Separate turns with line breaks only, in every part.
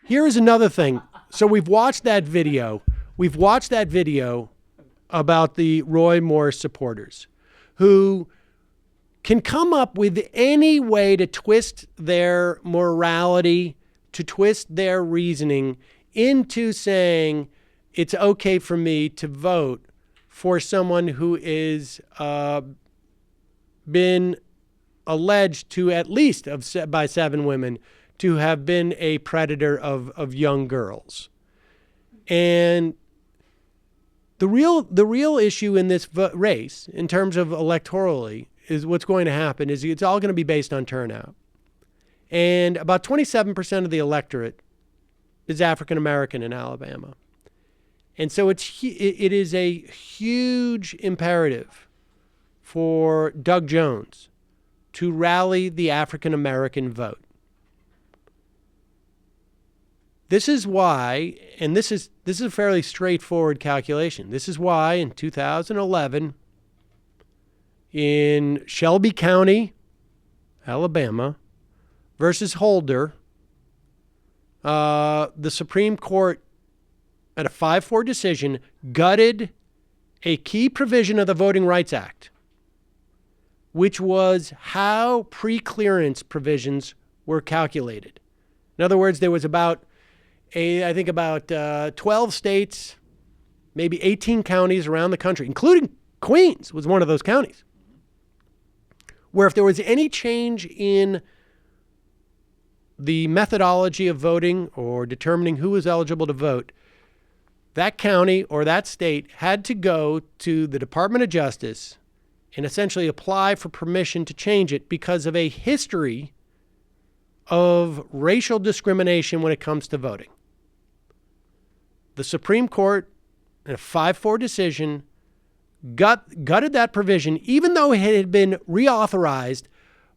Here is another thing. So we've watched that video. We've watched that video about the Roy Moore supporters who can come up with any way to twist their morality, to twist their reasoning into saying it's okay for me to vote for someone who is been alleged to, at least by 7 women, to have been a predator of young girls. And the real issue in this race, in terms of electorally, is what's going to happen is it's all going to be based on turnout. And about 27% of the electorate is African American in Alabama. And so it is a huge imperative for Doug Jones to rally the African American vote. This is why, and this is a fairly straightforward calculation. This is why in 2011, in Shelby County, Alabama, versus Holder, the Supreme Court, at a 5-4 decision, gutted a key provision of the Voting Rights Act, which was how pre-clearance provisions were calculated. In other words, there was about 12 states, maybe 18 counties around the country, including Queens was one of those counties, where if there was any change in the methodology of voting or determining who was eligible to vote, that county or that state had to go to the Department of Justice and essentially apply for permission to change it because of a history of racial discrimination when it comes to voting. The Supreme Court, in a 5-4 decision, gutted that provision, even though it had been reauthorized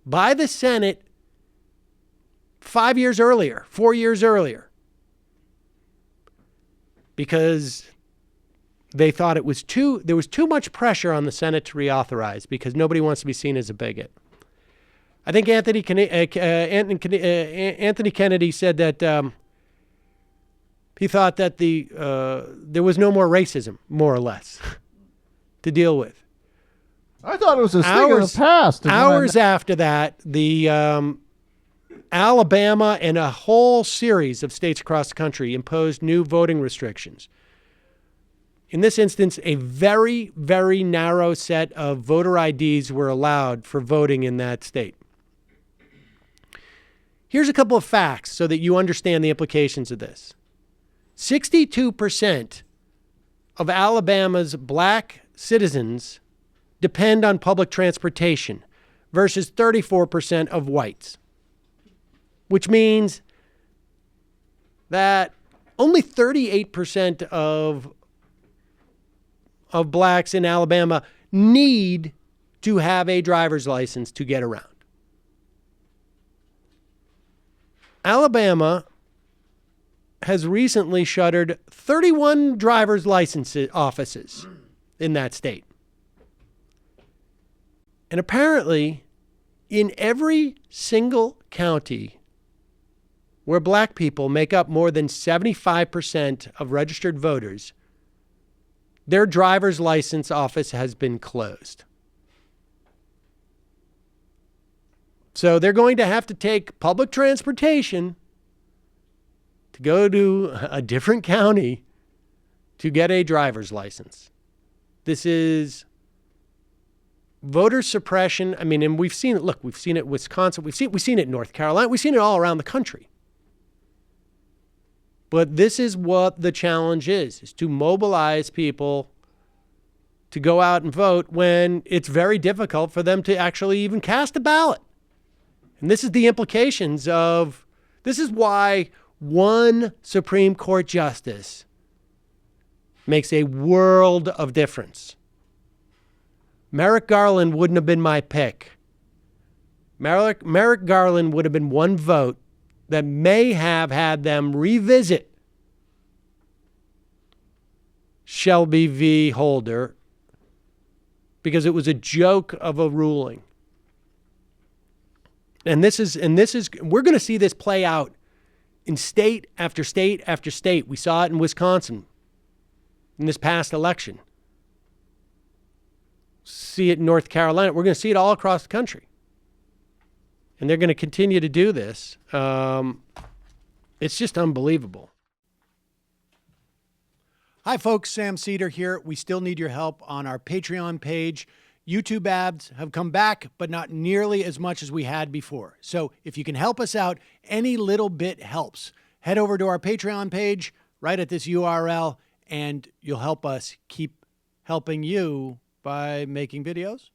by the Senate 4 years earlier, because they thought there was too much pressure on the Senate to reauthorize because nobody wants to be seen as a bigot. I think Anthony Kennedy said that he thought that there was no more racism, more or less, to deal with.
I thought it was a thing of the past.
Hours after that, the Alabama and a whole series of states across the country imposed new voting restrictions. In this instance, a very, very narrow set of voter IDs were allowed for voting in that state. Here's a couple of facts so that you understand the implications of this. 62% of Alabama's black citizens depend on public transportation versus 34% of whites, which means that only 38% of blacks in Alabama need to have a driver's license to get around. Alabama has recently shuttered 31 driver's license offices in that state. And apparently, in every single county where black people make up more than 75% of registered voters, their driver's license office has been closed. So they're going to have to take public transportation to go to a different county to get a driver's license. This is voter suppression. I mean, and we've seen it. Look, we've seen it in Wisconsin. We've seen it in North Carolina. We've seen it all around the country. But this is what the challenge is to mobilize people to go out and vote when it's very difficult for them to actually even cast a ballot. And this is the implications of, this is why one Supreme Court justice makes a world of difference. Merrick Garland wouldn't have been my pick. Merrick Garland would have been one vote that may have had them revisit Shelby v. Holder because it was a joke of a ruling. And this is we're going to see this play out in state after state after state. We saw it in Wisconsin in this past election. See it in North Carolina. We're going to see it all across the country. And they're going to continue to do this. It's just unbelievable. Hi, folks. Sam Seder here. We still need your help on our Patreon page. YouTube ads have come back, but not nearly as much as we had before. So if you can help us out, any little bit helps. Head over to our Patreon page right at this URL, and you'll help us keep helping you by making videos